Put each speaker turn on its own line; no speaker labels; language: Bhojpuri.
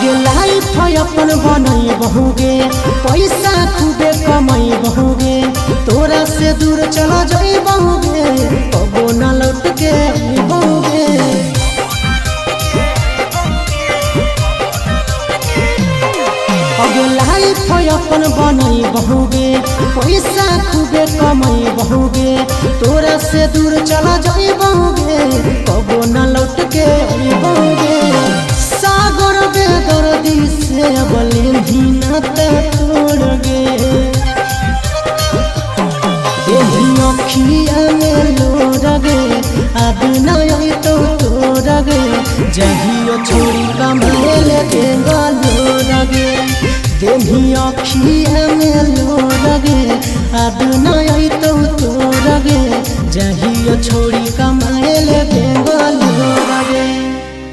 आगे लाइफ अपन बनई बहुगे, पैसा खूबे कमाई बहुगे, तोरा से दूर चला जाई बहुगे, कबो न लौट के बहुगे। आगे लाइफ अपन बनई बहुगे, पैसा खूबे कमाई बहुगे, तोरा से दूर चला जाई बहुगे, कबो न लौट के बहुगे। सागर बेदर्दी से बोले भी नाता तोड़ गे, अखिया में लोर गे, अब नई तो तोड़ गे, जहियो छोड़ी कमाए लगे लोर गे, देही अखिया में लोर गे, अब नई तो तोड़ गे, जहियो छोड़ी कमाए लगे लोर।